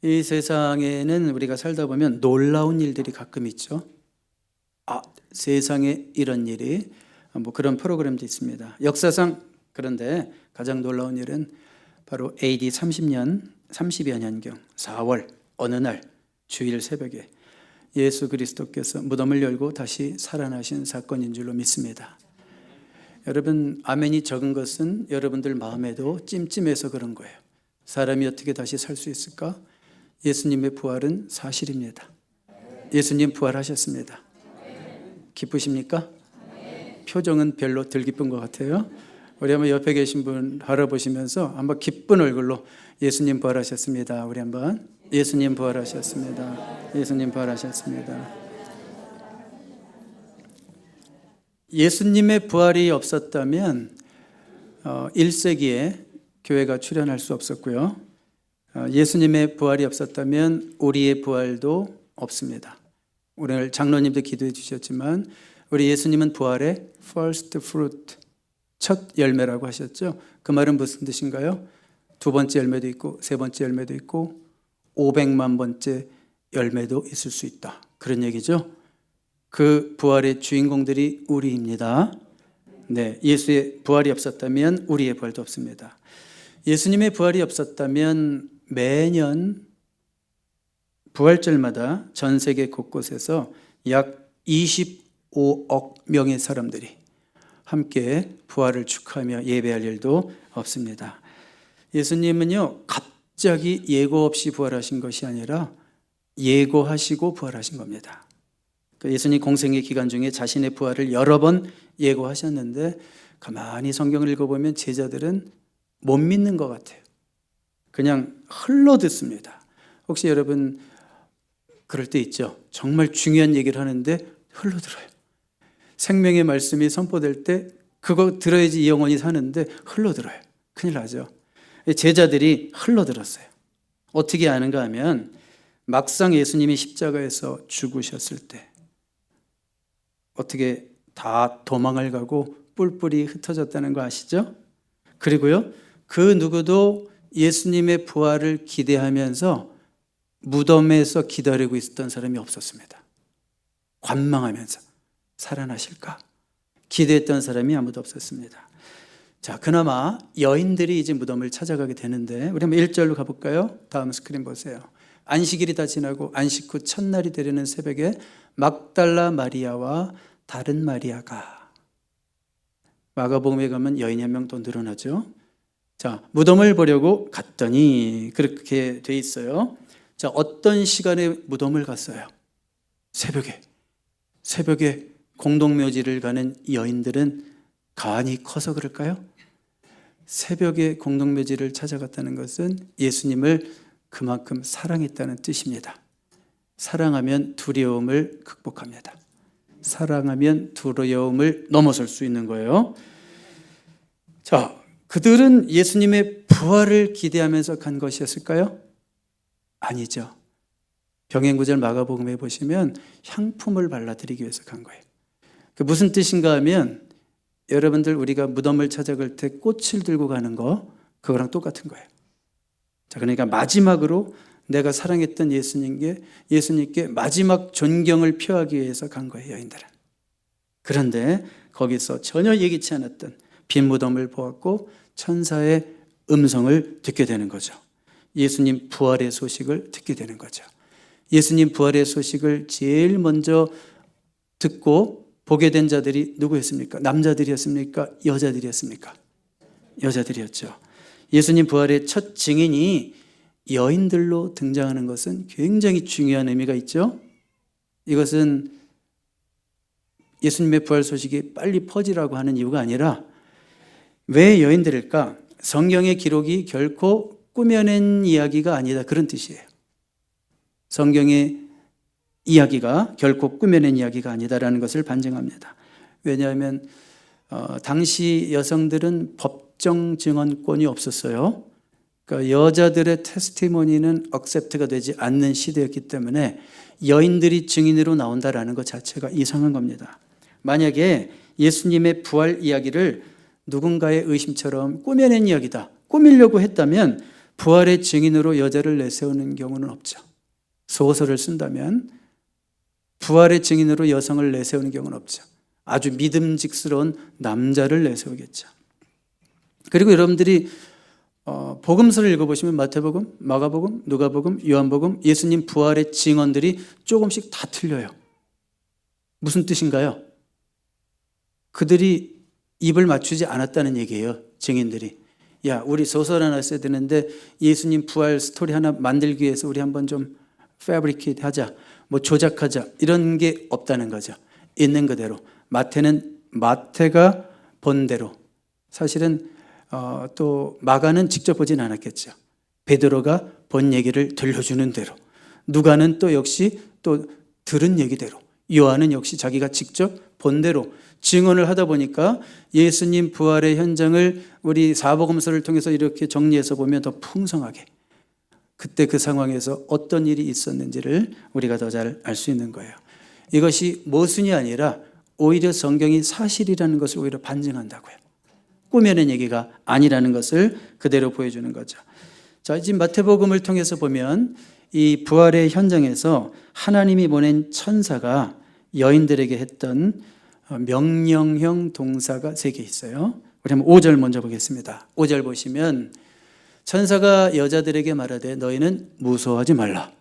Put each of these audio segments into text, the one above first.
이 세상에는 우리가 살다 보면 놀라운 일들이 가끔 있죠. 세상에 이런 일이, 그런 프로그램도 있습니다. 역사상 그런데 가장 놀라운 일은 바로 AD 30여 년경 4월 어느 날 주일 새벽에 예수 그리스도께서 무덤을 열고 다시 살아나신 사건인 줄로 믿습니다. 여러분, 아멘이 적은 것은 여러분들 마음에도 찜찜해서 그런 거예요. 사람이 어떻게 다시 살 수 있을까? 예수님의 부활은 사실입니다. 예수님 부활하셨습니다. 기쁘십니까? 표정은 별로 덜 기쁜 것 같아요. 우리 한번 옆에 계신 분 바라보시면서 한번 기쁜 얼굴로 예수님 부활하셨습니다. 우리 한번 예수님 부활하셨습니다. 예수님 부활하셨습니다. 예수님의 부활이 없었다면 1세기에 교회가 출현할 수 없었고요. 예수님의 부활이 없었다면 우리의 부활도 없습니다. 오늘 장로님도 기도해 주셨지만 우리 예수님은 부활의 first fruit, 첫 열매라고 하셨죠. 그 말은 무슨 뜻인가요? 두 번째 열매도 있고 세 번째 열매도 있고 500만 번째 열매도 있을 수 있다. 그런 얘기죠. 그 부활의 주인공들이 우리입니다. 네, 예수의 부활이 없었다면 우리의 부활도 없습니다. 예수님의 부활이 없었다면 매년 부활절마다 전 세계 곳곳에서 약 25억 명의 사람들이 함께 부활을 축하하며 예배할 일도 없습니다. 예수님은요, 갑자기 예고 없이 부활하신 것이 아니라 예고하시고 부활하신 겁니다. 예수님 공생의 기간 중에 자신의 부활을 여러 번 예고하셨는데 가만히 성경을 읽어보면 제자들은 못 믿는 것 같아요. 그냥 흘러 듣습니다. 혹시 여러분 그럴 때 있죠? 정말 중요한 얘기를 하는데 흘러 들어요. 생명의 말씀이 선포될 때 그거 들어야지 영원히 사는데 흘러 들어요. 큰일 나죠. 제자들이 흘러 들었어요. 어떻게 아는가 하면 막상 예수님이 십자가에서 죽으셨을 때 어떻게 다 도망을 가고 뿔뿔이 흩어졌다는 거 아시죠? 그리고요, 그 누구도 예수님의 부활을 기대하면서 무덤에서 기다리고 있었던 사람이 없었습니다. 관망하면서 살아나실까? 기대했던 사람이 아무도 없었습니다. 자, 그나마 여인들이 이제 무덤을 찾아가게 되는데 우리 한번 1절로 가볼까요? 다음 스크린 보세요. 안식일이 다 지나고 안식 후 첫날이 되려는 새벽에 막달라 마리아와 다른 마리아가, 마가복음에 가면 여인이 한 명 더 늘어나죠. 자, 무덤을 보려고 갔더니 그렇게 돼 있어요. 자, 어떤 시간에 무덤을 갔어요? 새벽에 공동묘지를 가는 여인들은 간이 커서 그럴까요? 새벽에 공동묘지를 찾아갔다는 것은 예수님을 그만큼 사랑했다는 뜻입니다. 사랑하면 두려움을 극복합니다. 사랑하면 두려움을 넘어설 수 있는 거예요. 자, 그들은 예수님의 부활을 기대하면서 간 것이었을까요? 아니죠. 병행구절 마가복음에 보시면 향품을 발라드리기 위해서 간 거예요. 그 무슨 뜻인가 하면 여러분들 우리가 무덤을 찾아갈 때 꽃을 들고 가는 거, 그거랑 똑같은 거예요. 자, 그러니까 마지막으로 내가 사랑했던 예수님께 마지막 존경을 표하기 위해서 간 거예요, 여인들은. 그런데 거기서 전혀 예기치 않았던 빈 무덤을 보았고 천사의 음성을 듣게 되는 거죠. 예수님 부활의 소식을 듣게 되는 거죠. 예수님 부활의 소식을 제일 먼저 듣고 보게 된 자들이 누구였습니까? 남자들이었습니까? 여자들이었습니까? 여자들이었죠. 예수님 부활의 첫 증인이 여인들로 등장하는 것은 굉장히 중요한 의미가 있죠. 이것은 예수님의 부활 소식이 빨리 퍼지라고 하는 이유가 아니라 왜 여인들일까? 성경의 기록이 결코 꾸며낸 이야기가 아니다, 그런 뜻이에요. 성경의 이야기가 결코 꾸며낸 이야기가 아니다라는 것을 반증합니다. 왜냐하면 당시 여성들은 법정 증언권이 없었어요. 그러니까 여자들의 테스티모니는 억셉트가 되지 않는 시대였기 때문에 여인들이 증인으로 나온다라는 것 자체가 이상한 겁니다. 만약에 예수님의 부활 이야기를 누군가의 의심처럼 꾸며낸 이야기다, 꾸미려고 했다면 부활의 증인으로 여자를 내세우는 경우는 없죠. 소설을 쓴다면 부활의 증인으로 여성을 내세우는 경우는 없죠. 아주 믿음직스러운 남자를 내세우겠죠. 그리고 여러분들이 복음서를 읽어보시면 마태복음, 마가복음, 누가복음, 요한복음, 예수님 부활의 증언들이 조금씩 다 틀려요. 무슨 뜻인가요? 그들이 입을 맞추지 않았다는 얘기예요. 증인들이. 야, 우리 소설 하나 써야 되는데 예수님 부활 스토리 하나 만들기 위해서 우리 한번 좀 패브리케이트 하자, 뭐 조작하자, 이런 게 없다는 거죠. 있는 그대로. 마태는 마태가 본 대로. 사실은 또 마가는 직접 보진 않았겠죠. 베드로가 본 얘기를 들려주는 대로. 누가는 또 역시 또 들은 얘기대로. 요한은 역시 자기가 직접 본 대로 증언을 하다 보니까 예수님 부활의 현장을 우리 사복음서를 통해서 이렇게 정리해서 보면 더 풍성하게 그때 그 상황에서 어떤 일이 있었는지를 우리가 더 잘 알 수 있는 거예요. 이것이 모순이 아니라 오히려 성경이 사실이라는 것을 오히려 반증한다고요. 꾸며낸 얘기가 아니라는 것을 그대로 보여주는 거죠. 자, 지금 마태복음을 통해서 보면 이 부활의 현장에서 하나님이 보낸 천사가 여인들에게 했던 명령형 동사가 3개 있어요. 우리 한번 5절 먼저 보겠습니다. 5절 보시면 천사가 여자들에게 말하되 너희는 무서워하지 말라.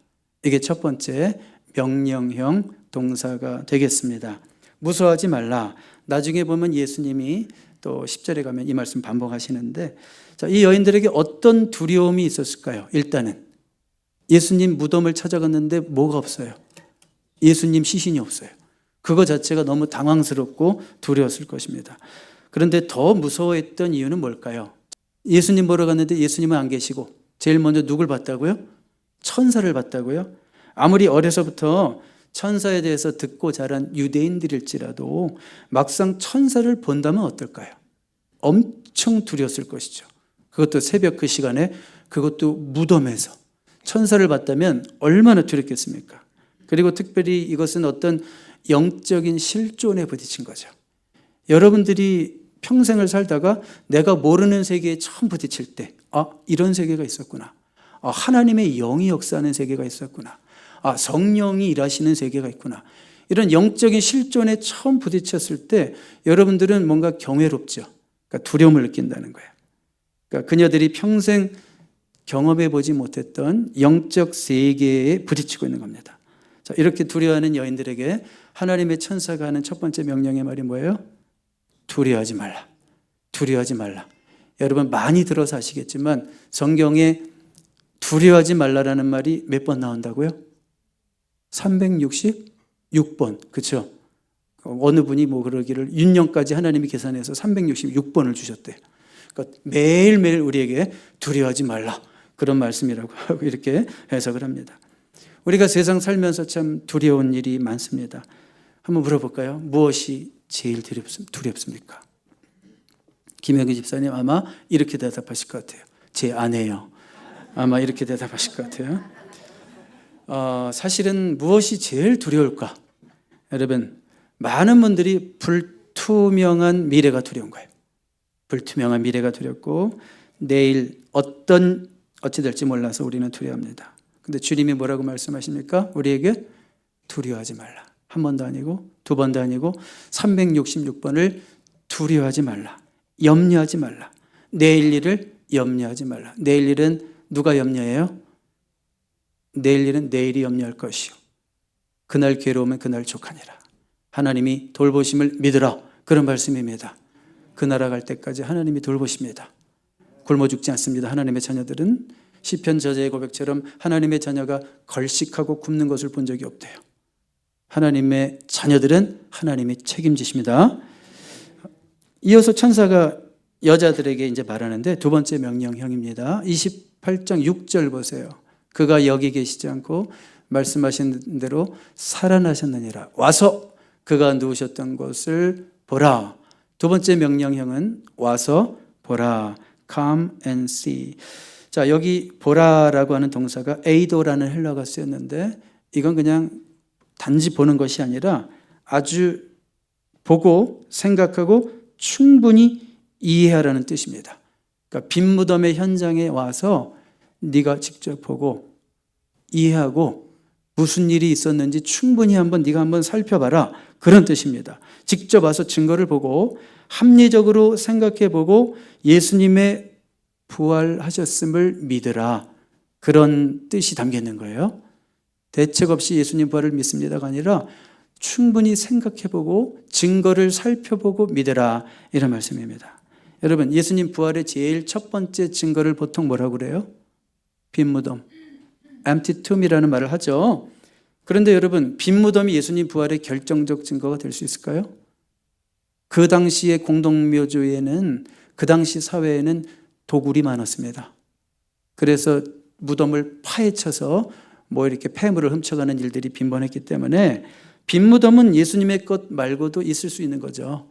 이게 첫 번째 명령형 동사가 되겠습니다. 무서워하지 말라. 나중에 보면 예수님이 또 10절에 가면 이 말씀 반복하시는데, 자, 이 여인들에게 어떤 두려움이 있었을까요? 일단은 예수님 무덤을 찾아갔는데 뭐가 없어요? 예수님 시신이 없어요. 그거 자체가 너무 당황스럽고 두려웠을 것입니다. 그런데 더 무서워했던 이유는 뭘까요? 예수님 보러 갔는데 예수님은 안 계시고 제일 먼저 누굴 봤다고요? 천사를 봤다고요? 아무리 어려서부터 천사에 대해서 듣고 자란 유대인들일지라도 막상 천사를 본다면 어떨까요? 엄청 두려웠을 것이죠. 그것도 새벽 그 시간에, 그것도 무덤에서 천사를 봤다면 얼마나 두렵겠습니까? 그리고 특별히 이것은 어떤 영적인 실존에 부딪힌 거죠. 여러분들이 평생을 살다가 내가 모르는 세계에 처음 부딪힐 때, 이런 세계가 있었구나. 하나님의 영이 역사하는 세계가 있었구나. 성령이 일하시는 세계가 있구나. 이런 영적인 실존에 처음 부딪혔을 때 여러분들은 뭔가 경외롭죠. 그러니까 두려움을 느낀다는 거예요. 그러니까 그녀들이 평생 경험해 보지 못했던 영적 세계에 부딪히고 있는 겁니다. 자, 이렇게 두려워하는 여인들에게 하나님의 천사가 하는 첫 번째 명령의 말이 뭐예요? 두려워하지 말라. 두려워하지 말라. 여러분 많이 들어서 아시겠지만 성경에 두려워하지 말라라는 말이 몇 번 나온다고요? 366번. 그렇죠? 어느 분이 뭐 그러기를 윤년까지 하나님이 계산해서 366번을 주셨대요. 그러니까 매일매일 우리에게 두려워하지 말라. 그런 말씀이라고 하고 이렇게 해석을 합니다. 우리가 세상 살면서 참 두려운 일이 많습니다. 한번 물어볼까요? 무엇이 제일 두렵습니까? 김영기 집사님 아마 이렇게 대답하실 것 같아요. 제 아내요. 아마 이렇게 대답하실 것 같아요. 사실은 무엇이 제일 두려울까? 여러분, 많은 분들이 불투명한 미래가 두려운 거예요. 불투명한 미래가 두렵고 내일 어찌 될지 몰라서 우리는 두려워합니다. 근데 주님이 뭐라고 말씀하십니까? 우리에게 두려워하지 말라. 한 번도 아니고 두 번도 아니고 366번을 두려워하지 말라. 염려하지 말라. 내일 일을 염려하지 말라. 내일 일은 누가 염려해요? 내일 일은 내일이 염려할 것이요. 그날 괴로우면 그날 족하니라. 하나님이 돌보심을 믿으라. 그런 말씀입니다. 그 나라 갈 때까지 하나님이 돌보십니다. 굶어 죽지 않습니다. 하나님의 자녀들은 시편 저자의 고백처럼 하나님의 자녀가 걸식하고 굶는 것을 본 적이 없대요. 하나님의 자녀들은 하나님이 책임지십니다. 이어서 천사가 여자들에게 이제 말하는데 두 번째 명령형입니다. 28장 6절 보세요. 그가 여기 계시지 않고 말씀하신 대로 살아나셨느니라. 와서 그가 누우셨던 곳을 보라. 두 번째 명령형은 와서 보라. Come and see. 자, 여기 보라라고 하는 동사가 에이도라는 헬라어가 쓰였는데 이건 그냥 단지 보는 것이 아니라 아주 보고 생각하고 충분히 이해하라는 뜻입니다. 그러니까 빈 무덤의 현장에 와서 네가 직접 보고 이해하고 무슨 일이 있었는지 충분히 네가 한번 살펴봐라. 그런 뜻입니다. 직접 와서 증거를 보고 합리적으로 생각해 보고 예수님의 부활하셨음을 믿으라. 그런 뜻이 담겨 있는 거예요. 대책 없이 예수님 부활을 믿습니다가 아니라 충분히 생각해 보고 증거를 살펴보고 믿으라. 이런 말씀입니다. 여러분, 예수님 부활의 제일 첫 번째 증거를 보통 뭐라고 그래요? 빈 무덤, empty tomb이라는 말을 하죠. 그런데 여러분, 빈 무덤이 예수님 부활의 결정적 증거가 될 수 있을까요? 그 당시의 공동묘조에는, 그 당시 사회에는 도굴이 많았습니다. 그래서 무덤을 파헤쳐서 이렇게 폐물을 훔쳐가는 일들이 빈번했기 때문에 빈 무덤은 예수님의 것 말고도 있을 수 있는 거죠.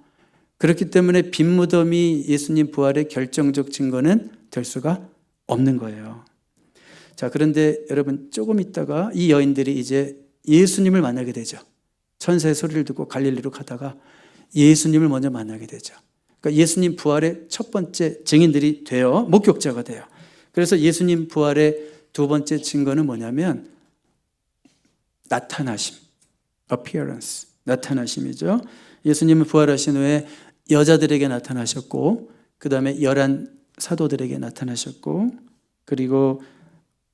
그렇기 때문에 빈 무덤이 예수님 부활의 결정적 증거는 될 수가 없는 거예요. 자, 그런데 여러분, 조금 있다가 이 여인들이 이제 예수님을 만나게 되죠. 천사의 소리를 듣고 갈릴리로 가다가 예수님을 먼저 만나게 되죠. 그러니까 예수님 부활의 첫 번째 증인들이 돼요. 목격자가 돼요. 그래서 예수님 부활의 두 번째 증거는 뭐냐면 나타나심, appearance, 나타나심이죠. 예수님은 부활하신 후에 여자들에게 나타나셨고, 그 다음에 11 사도들에게 나타나셨고, 그리고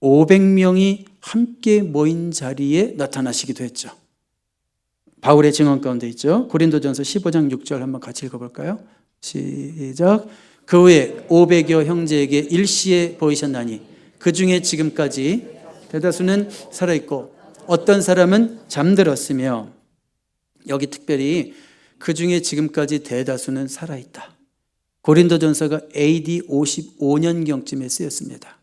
500명이 함께 모인 자리에 나타나시기도 했죠. 바울의 증언 가운데 있죠. 고린도전서 15장 6절 한번 같이 읽어볼까요? 시작. 그 후에 500여 형제에게 일시에 보이셨나니 그 중에 지금까지 대다수는 살아있고 어떤 사람은 잠들었으며, 여기 특별히 그 중에 지금까지 대다수는 살아있다. 고린도전서가 AD 55년경쯤에 쓰였습니다.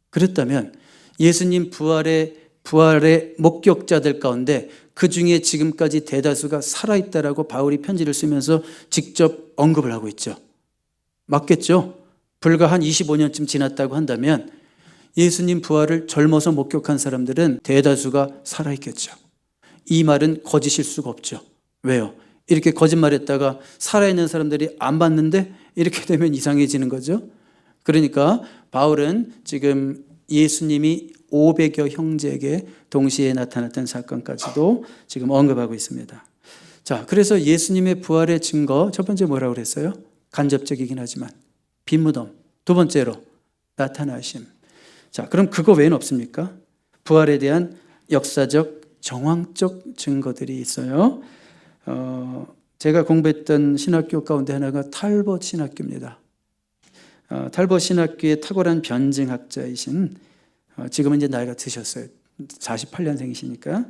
그렇다면 예수님 부활의 목격자들 가운데 그 중에 지금까지 대다수가 살아있다라고 바울이 편지를 쓰면서 직접 언급을 하고 있죠. 맞겠죠? 불과 한 25년쯤 지났다고 한다면 예수님 부활을 젊어서 목격한 사람들은 대다수가 살아있겠죠. 이 말은 거짓일 수가 없죠. 왜요? 이렇게 거짓말했다가 살아있는 사람들이 안 봤는데 이렇게 되면 이상해지는 거죠. 그러니까 바울은 지금 예수님이 500여 형제에게 동시에 나타났던 사건까지도 지금 언급하고 있습니다. 자, 그래서 예수님의 부활의 증거, 첫 번째 뭐라고 그랬어요? 간접적이긴 하지만 빈 무덤. 두 번째로 나타나심. 자, 그럼 그거 외에는 없습니까? 부활에 대한 역사적, 정황적 증거들이 있어요. 제가 공부했던 신학교 가운데 하나가 탈벗 신학교입니다. 탈벗 신학교의 탁월한 변증학자이신, 지금은 이제 나이가 드셨어요. 48년생이시니까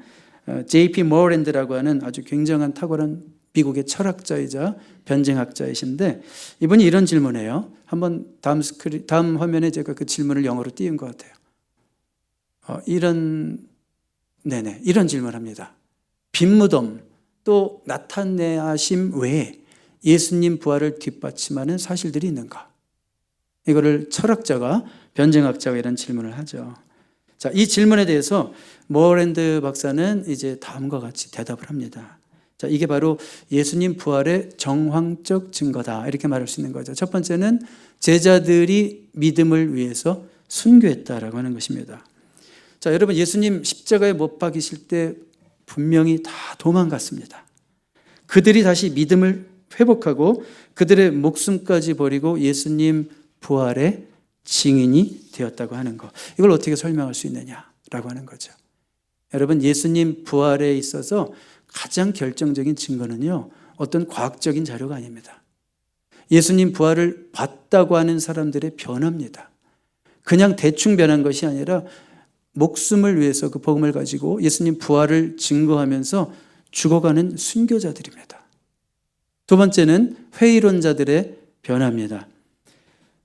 J.P. 모어랜드라고 하는 아주 굉장한 탁월한 미국의 철학자이자 변증학자이신데, 이분이 이런 질문해요. 한번 다음 화면에 제가 그 질문을 영어로 띄운 것 같아요. 이런 질문합니다. 빈 무덤 또 나타내심 외에 예수님 부활을 뒷받침하는 사실들이 있는가? 이거를 철학자가, 변증학자가 이런 질문을 하죠. 자, 이 질문에 대해서 모어랜드 박사는 이제 다음과 같이 대답을 합니다. 자, 이게 바로 예수님 부활의 정황적 증거다, 이렇게 말할 수 있는 거죠. 첫 번째는 제자들이 믿음을 위해서 순교했다라고 하는 것입니다. 자, 여러분, 예수님 십자가에 못 박이실 때 분명히 다 도망갔습니다. 그들이 다시 믿음을 회복하고 그들의 목숨까지 버리고 예수님 부활의 증인이 되었다고 하는 것. 이걸 어떻게 설명할 수 있느냐라고 하는 거죠. 여러분, 예수님 부활에 있어서 가장 결정적인 증거는요, 어떤 과학적인 자료가 아닙니다. 예수님 부활을 봤다고 하는 사람들의 변화입니다. 그냥 대충 변한 것이 아니라 목숨을 위해서 그 복음을 가지고 예수님 부활을 증거하면서 죽어가는 순교자들입니다. 두 번째는 회의론자들의 변화입니다.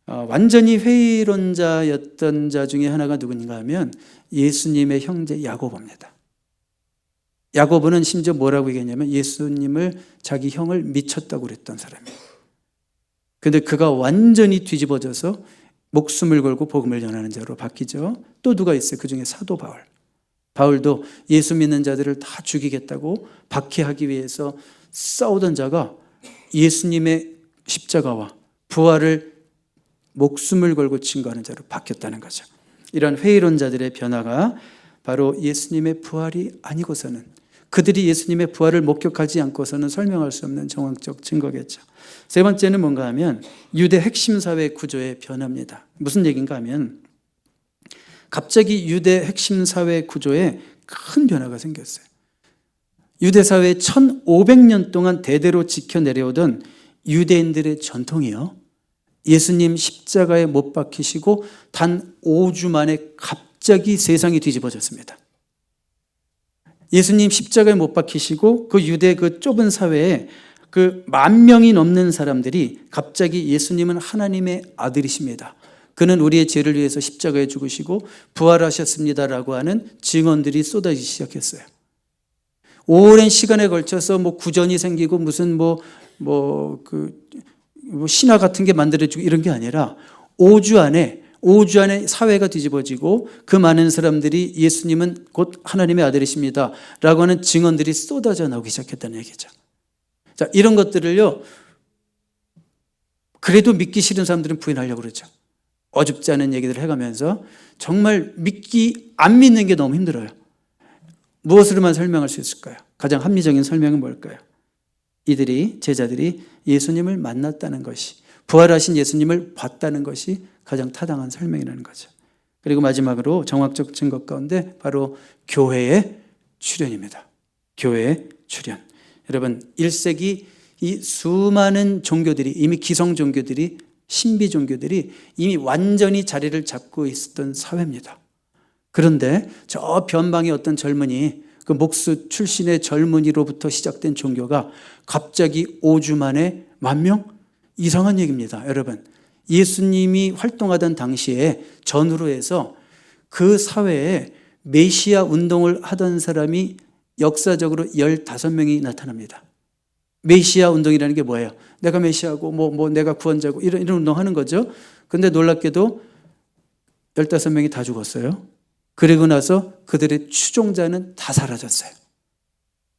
완전히 회의론자였던 자 중에 하나가 누구인가 하면 예수님의 형제 야고보입니다. 야고보는 심지어 뭐라고 얘기했냐면 예수님을 자기 형을 미쳤다고 그랬던 사람이에요. 그런데 그가 완전히 뒤집어져서 목숨을 걸고 복음을 전하는 자로 바뀌죠. 또 누가 있어요? 그 중에 사도 바울. 바울도 예수 믿는 자들을 다 죽이겠다고 박해하기 위해서 싸우던 자가 예수님의 십자가와 부활을 목숨을 걸고 증거하는 자로 바뀌었다는 거죠. 이런 회의론자들의 변화가 바로 예수님의 부활이 아니고서는, 그들이 예수님의 부활을 목격하지 않고서는 설명할 수 없는 정황적 증거겠죠. 세 번째는 뭔가 하면 유대 핵심 사회 구조의 변화입니다. 무슨 얘기인가 하면 갑자기 유대 핵심 사회 구조에 큰 변화가 생겼어요. 유대 사회의 1500년 동안 대대로 지켜내려오던 유대인들의 전통이요, 예수님 십자가에 못 박히시고 단 5주 만에 갑자기 세상이 뒤집어졌습니다. 예수님 십자가에 못 박히시고 그 유대 그 좁은 사회에 그 10,000명이 넘는 사람들이 갑자기 예수님은 하나님의 아들이십니다, 그는 우리의 죄를 위해서 십자가에 죽으시고 부활하셨습니다라고 하는 증언들이 쏟아지기 시작했어요. 오랜 시간에 걸쳐서 구전이 생기고 무슨 신화 같은 게 만들어지고 이런 게 아니라 5주 안에 사회가 뒤집어지고 그 많은 사람들이 예수님은 곧 하나님의 아들이십니다 라고 하는 증언들이 쏟아져 나오기 시작했다는 얘기죠. 자, 이런 것들을요, 그래도 믿기 싫은 사람들은 부인하려고 그러죠. 어줍지 않은 얘기들을 해가면서 정말 안 믿는 게 너무 힘들어요. 무엇으로만 설명할 수 있을까요? 가장 합리적인 설명은 뭘까요? 제자들이 예수님을 만났다는 것이, 부활하신 예수님을 봤다는 것이 가장 타당한 설명이라는 거죠. 그리고 마지막으로 정확적 증거 가운데 바로 교회의 출현입니다. 교회의 출현. 여러분, 1세기 이 수많은 종교들이, 이미 기성 종교들이, 신비 종교들이 이미 완전히 자리를 잡고 있었던 사회입니다. 그런데 저 변방의 어떤 젊은이, 그 목수 출신의 젊은이로부터 시작된 종교가 갑자기 5주 만에 10,000명? 이상한 얘기입니다. 여러분, 예수님이 활동하던 당시에 전후로 해서 그 사회에 메시아 운동을 하던 사람이 역사적으로 15명이 나타납니다. 메시아 운동이라는 게 뭐예요? 내가 메시아고 내가 구원자고 이런 운동하는 거죠. 근데 놀랍게도 15명이 다 죽었어요. 그리고 나서 그들의 추종자는 다 사라졌어요.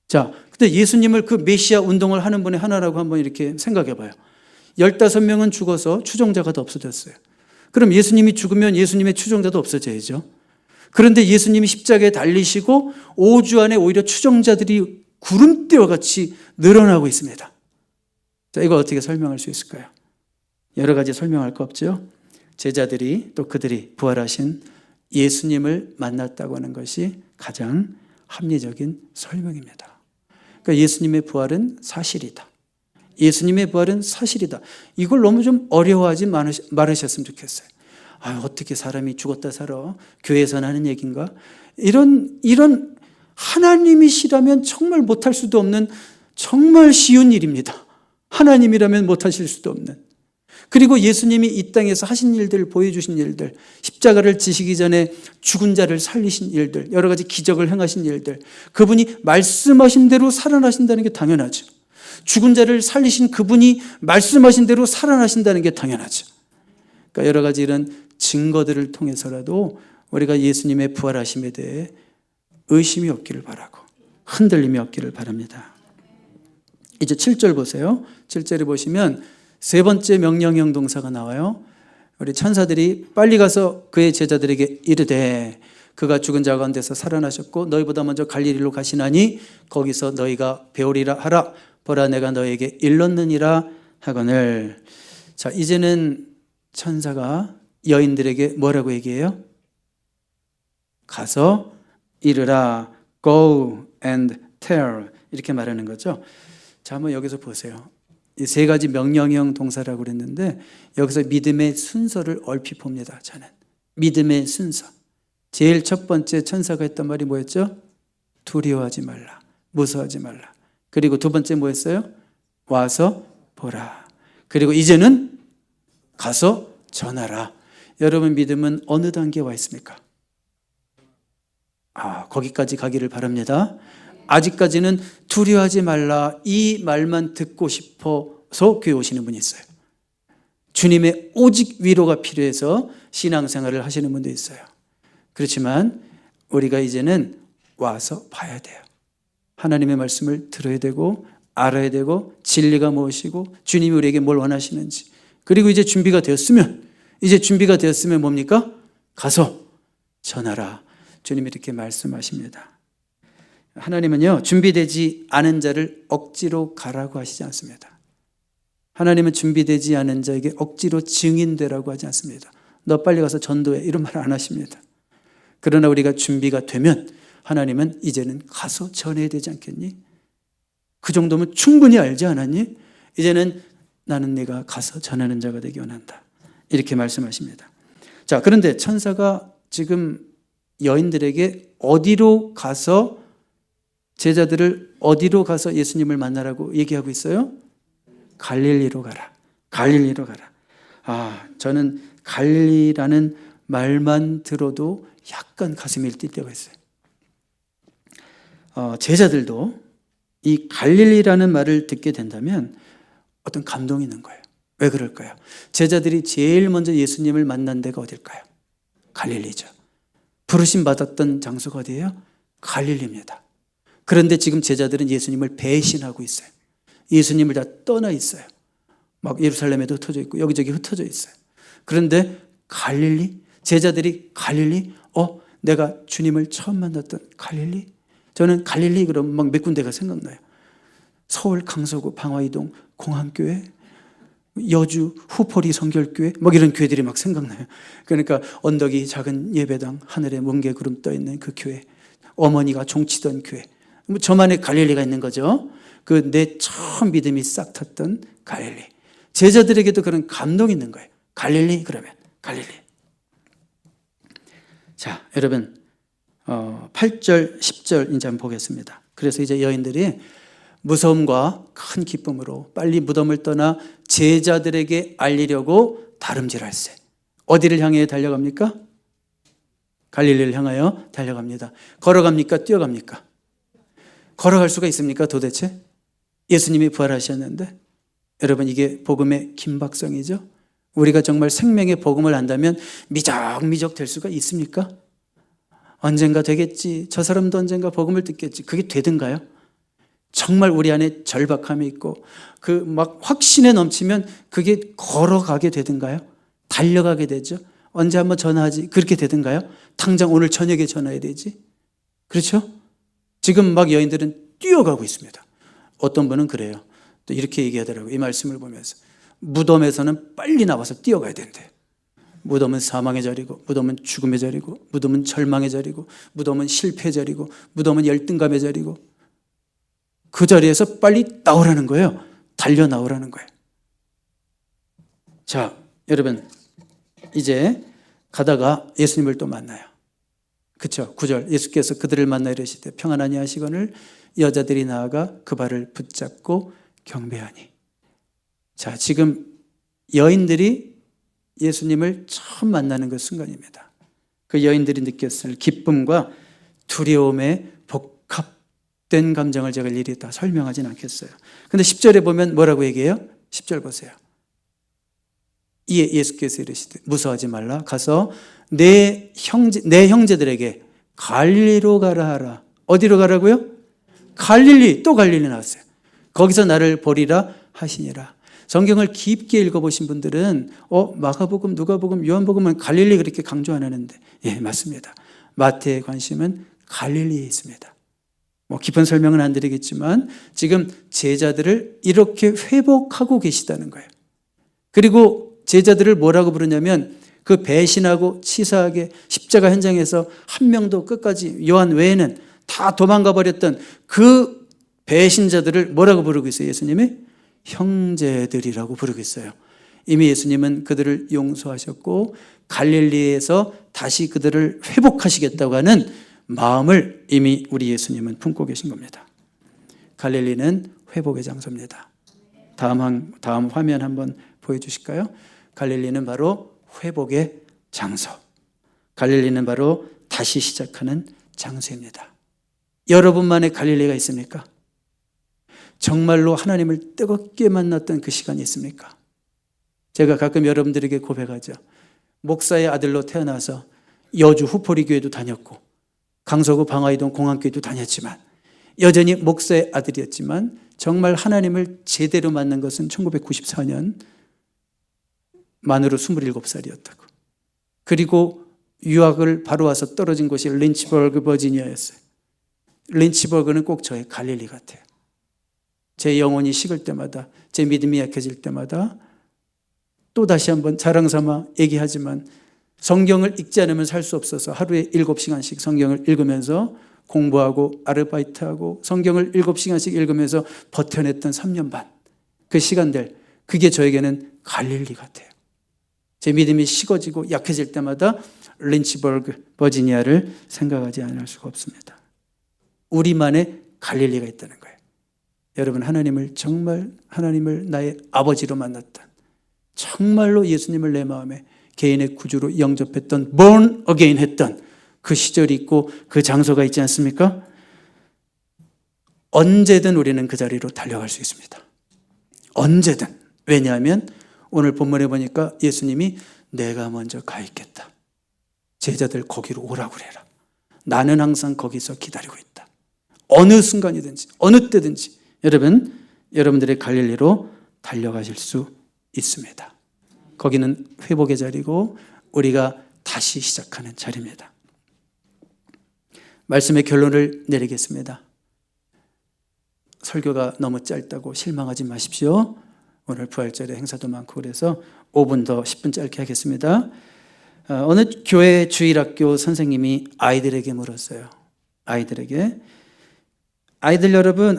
자, 근데 예수님을 그 메시아 운동을 하는 분의 하나라고 한번 이렇게 생각해 봐요. 15명은 죽어서 추종자가 더 없어졌어요. 그럼 예수님이 죽으면 예수님의 추종자도 없어져야죠. 그런데 예수님이 십자가에 달리시고 5주 안에 오히려 추종자들이 구름대와 같이 늘어나고 있습니다. 자, 이걸 어떻게 설명할 수 있을까요? 여러 가지 설명할 거 없죠. 제자들이 또 그들이 부활하신 예수님을 만났다고 하는 것이 가장 합리적인 설명입니다. 그러니까 예수님의 부활은 사실이다. 예수님의 부활은 사실이다. 이걸 너무 좀 어려워하지 말으셨으면 좋겠어요. 어떻게 사람이 죽었다 살아? 교회에서는 하는 얘기인가? 이런 하나님이시라면 정말 못할 수도 없는 정말 쉬운 일입니다. 하나님이라면 못하실 수도 없는. 그리고 예수님이 이 땅에서 하신 일들, 보여주신 일들, 십자가를 지시기 전에 죽은 자를 살리신 일들, 여러 가지 기적을 행하신 일들, 그분이 말씀하신 대로 살아나신다는 게 당연하죠. 죽은 자를 살리신 그분이 말씀하신 대로 살아나신다는 게 당연하죠. 그러니까 여러 가지 이런 증거들을 통해서라도 우리가 예수님의 부활하심에 대해 의심이 없기를 바라고 흔들림이 없기를 바랍니다. 이제 7절 보세요. 7절에 보시면 세 번째 명령형 동사가 나와요. 우리 천사들이 빨리 가서 그의 제자들에게 이르되 그가 죽은 자 가운데서 살아나셨고 너희보다 먼저 갈릴리로 가시나니 거기서 너희가 배우리라 하라. 보라 내가 너에게 일렀느니라 하거늘. 자, 이제는 천사가 여인들에게 뭐라고 얘기해요? 가서 이르라, go and tell 이렇게 말하는 거죠. 자, 한번 여기서 보세요. 이 세 가지 명령형 동사라고 그랬는데 여기서 믿음의 순서를 얼핏 봅니다. 저는 믿음의 순서. 제일 첫 번째 천사가 했던 말이 뭐였죠? 두려워하지 말라, 무서워하지 말라. 그리고 두 번째 뭐였어요? 와서 보라. 그리고 이제는 가서 전하라. 여러분 믿음은 어느 단계에 와 있습니까? 거기까지 가기를 바랍니다. 아직까지는 두려워하지 말라 이 말만 듣고 싶어서 교회 오시는 분이 있어요. 주님의 오직 위로가 필요해서 신앙생활을 하시는 분도 있어요. 그렇지만 우리가 이제는 와서 봐야 돼요. 하나님의 말씀을 들어야 되고 알아야 되고 진리가 무엇이고 주님이 우리에게 뭘 원하시는지. 그리고 이제 준비가 되었으면 뭡니까? 가서 전하라. 주님이 이렇게 말씀하십니다. 하나님은요, 준비되지 않은 자를 억지로 가라고 하시지 않습니다. 하나님은 준비되지 않은 자에게 억지로 증인되라고 하지 않습니다. 너 빨리 가서 전도해, 이런 말 안 하십니다. 그러나 우리가 준비가 되면 하나님은 이제는 가서 전해야 되지 않겠니? 그 정도면 충분히 알지 않았니? 이제는 나는 네가 가서 전하는 자가 되기 원한다. 이렇게 말씀하십니다. 자, 그런데 천사가 지금 여인들에게 어디로 가서, 제자들을 어디로 가서 예수님을 만나라고 얘기하고 있어요? 갈릴리로 가라. 갈릴리로 가라. 저는 갈릴리라는 말만 들어도 약간 가슴이 뛸 때가 있어요. 제자들도 이 갈릴리라는 말을 듣게 된다면 어떤 감동이 있는 거예요. 왜 그럴까요? 제자들이 제일 먼저 예수님을 만난 데가 어딜까요? 갈릴리죠. 부르심 받았던 장소가 어디예요? 갈릴리입니다. 그런데 지금 제자들은 예수님을 배신하고 있어요. 예수님을 다 떠나 있어요. 막 예루살렘에도 흩어져 있고 여기저기 흩어져 있어요. 그런데 갈릴리? 제자들이 갈릴리? 내가 주님을 처음 만났던 갈릴리? 저는 갈릴리 그러면 막 몇 군데가 생각나요. 서울 강서구 방화이동 공항교회, 여주 후포리 성결교회, 막 이런 교회들이 막 생각나요. 그러니까 언덕이 작은 예배당, 하늘에 뭉게 구름 떠 있는 그 교회, 어머니가 종치던 교회, 저만의 갈릴리가 있는 거죠. 그 내 처음 믿음이 싹 탔던 갈릴리. 제자들에게도 그런 감동이 있는 거예요. 갈릴리 그러면 갈릴리. 자, 여러분 8절 10절 이제 한번 보겠습니다. 그래서 이제 여인들이 무서움과 큰 기쁨으로 빨리 무덤을 떠나 제자들에게 알리려고 다름질할세. 어디를 향해 달려갑니까? 갈릴리를 향하여 달려갑니다. 걸어갑니까? 뛰어갑니까? 걸어갈 수가 있습니까? 도대체? 예수님이 부활하셨는데, 여러분 이게 복음의 긴박성이죠. 우리가 정말 생명의 복음을 안다면 미적미적 될 수가 있습니까? 언젠가 되겠지. 저 사람도 언젠가 복음을 듣겠지. 그게 되든가요? 정말 우리 안에 절박함이 있고 그 막 확신에 넘치면 그게 걸어가게 되든가요? 달려가게 되죠. 언제 한번 전화하지? 그렇게 되든가요? 당장 오늘 저녁에 전화해야 되지? 그렇죠? 지금 막 여인들은 뛰어가고 있습니다. 어떤 분은 그래요. 또 이렇게 얘기하더라고요. 이 말씀을 보면서 무덤에서는 빨리 나와서 뛰어가야 된대. 무덤은 사망의 자리고, 무덤은 죽음의 자리고, 무덤은 절망의 자리고, 무덤은 실패의 자리고, 무덤은 열등감의 자리고, 그 자리에서 빨리 나오라는 거예요. 달려 나오라는 거예요. 자, 여러분 이제 가다가 예수님을 또 만나요. 그렇죠? 9절 예수께서 그들을 만나 이르시되 평안하니 하시거늘 여자들이 나아가 그 발을 붙잡고 경배하니. 자, 지금 여인들이 예수님을 처음 만나는 그 순간입니다. 그 여인들이 느꼈을 기쁨과 두려움의 복합된 감정을 제가 일일이 다 설명하진 않겠어요. 근데 10절에 보면 뭐라고 얘기해요? 10절 보세요. 이에 예수께서 이르시되 무서워하지 말라. 가서 내 형제들에게 갈릴리로 가라 하라. 어디로 가라고요? 갈릴리. 또 갈릴리 나왔어요. 거기서 나를 보리라 하시니라. 성경을 깊게 읽어보신 분들은 마가복음, 누가복음, 요한복음은 갈릴리 그렇게 강조 안 하는데, 예, 맞습니다. 마태의 관심은 갈릴리에 있습니다. 깊은 설명은 안 드리겠지만 지금 제자들을 이렇게 회복하고 계시다는 거예요. 그리고 제자들을 뭐라고 부르냐면 그 배신하고 치사하게 십자가 현장에서 한 명도 끝까지, 요한 외에는 다 도망가 버렸던 그 배신자들을 뭐라고 부르고 있어요? 예수님이 형제들이라고 부르고 있어요. 이미 예수님은 그들을 용서하셨고 갈릴리에서 다시 그들을 회복하시겠다고 하는 마음을 이미 우리 예수님은 품고 계신 겁니다. 갈릴리는 회복의 장소입니다. 다음 화면 한번 보여주실까요? 갈릴리는 바로 회복의 장소. 갈릴리는 바로 다시 시작하는 장소입니다. 여러분만의 갈릴리가 있습니까? 정말로 하나님을 뜨겁게 만났던 그 시간이 있습니까? 제가 가끔 여러분들에게 고백하죠. 목사의 아들로 태어나서 여주 후포리 교회도 다녔고 강서구 방화이동 공항교회도 다녔지만 여전히 목사의 아들이었지만 정말 하나님을 제대로 만난 것은 1994년 만으로 27살이었다고. 그리고 유학을 바로 와서 떨어진 곳이 린치버그 버지니아였어요. 린치버그는 꼭 저의 갈릴리 같아요. 제 영혼이 식을 때마다, 제 믿음이 약해질 때마다 또 다시 한번 자랑삼아 얘기하지만 성경을 읽지 않으면 살 수 없어서 하루에 7시간씩 성경을 읽으면서 공부하고 아르바이트하고 성경을 7시간씩 읽으면서 버텨냈던 3년 반. 그 시간들, 그게 저에게는 갈릴리 같아요. 제 믿음이 식어지고 약해질 때마다 린치버그 버지니아를 생각하지 않을 수가 없습니다. 우리만의 갈릴리가 있다는 거예요. 여러분, 하나님을 나의 아버지로 만났던, 정말로 예수님을 내 마음에 개인의 구주로 영접했던, born again 했던 그 시절이 있고 그 장소가 있지 않습니까? 언제든 우리는 그 자리로 달려갈 수 있습니다. 언제든. 왜냐하면 오늘 본문에 보니까 예수님이 내가 먼저 가 있겠다. 제자들 거기로 오라고 그래라. 나는 항상 거기서 기다리고 있다. 어느 순간이든지 어느 때든지 여러분들의 갈릴리로 달려가실 수 있습니다. 거기는 회복의 자리고 우리가 다시 시작하는 자리입니다. 말씀의 결론을 내리겠습니다. 설교가 너무 짧다고 실망하지 마십시오. 오늘 부활절에 행사도 많고 그래서 5분 더 10분 짧게 하겠습니다. 어느 교회 주일학교 선생님이 아이들에게 물었어요. 아이들 여러분,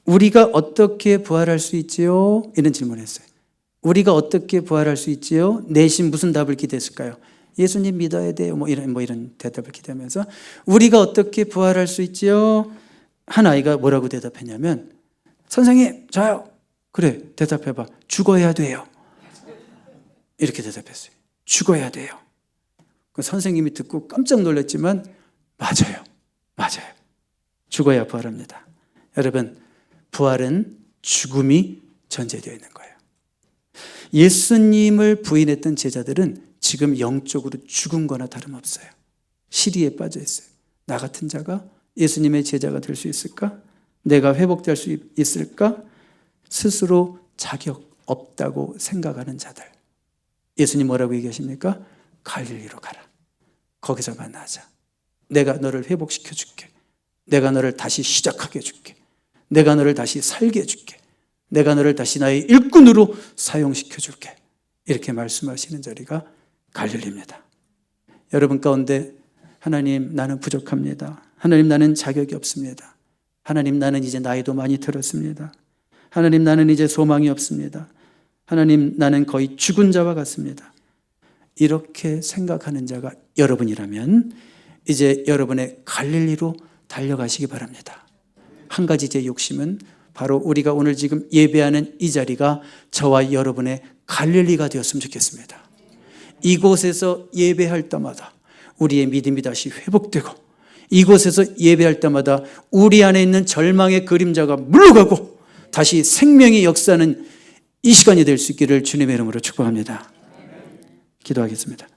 우리가 어떻게 부활할 수 있지요? 이런 질문을 했어요. 우리가 어떻게 부활할 수 있지요? 내심 무슨 답을 기대했을까요? 예수님 믿어야 돼요. 이런 대답을 기대하면서 우리가 어떻게 부활할 수 있지요? 한 아이가 뭐라고 대답했냐면, 선생님, 저요. 그래, 대답해봐. 죽어야 돼요. 이렇게 대답했어요. 죽어야 돼요. 그 선생님이 듣고 깜짝 놀랐지만 맞아요. 죽어야 부활합니다. 여러분, 부활은 죽음이 전제되어 있는 거예요. 예수님을 부인했던 제자들은 지금 영적으로 죽은 거나 다름없어요. 시리에 빠져 있어요. 나 같은 자가 예수님의 제자가 될 수 있을까? 내가 회복될 수 있을까? 스스로 자격 없다고 생각하는 자들. 예수님 뭐라고 얘기하십니까? 갈릴리로 가라. 거기서 만나자. 내가 너를 회복시켜 줄게. 내가 너를 다시 시작하게 해줄게. 내가 너를 다시 살게 해줄게. 내가 너를 다시 나의 일꾼으로 사용시켜 줄게. 이렇게 말씀하시는 자리가 갈릴리입니다. 여러분 가운데 하나님, 나는 부족합니다. 하나님, 나는 자격이 없습니다. 하나님, 나는 이제 나이도 많이 들었습니다. 하나님, 나는 이제 소망이 없습니다. 하나님, 나는 거의 죽은 자와 같습니다. 이렇게 생각하는 자가 여러분이라면 이제 여러분의 갈릴리로 달려가시기 바랍니다. 한 가지 제 욕심은 바로 우리가 오늘 지금 예배하는 이 자리가 저와 여러분의 갈릴리가 되었으면 좋겠습니다. 이곳에서 예배할 때마다 우리의 믿음이 다시 회복되고, 이곳에서 예배할 때마다 우리 안에 있는 절망의 그림자가 물러가고 다시 생명의 역사는 이 시간이 될 수 있기를 주님의 이름으로 축복합니다. 기도하겠습니다.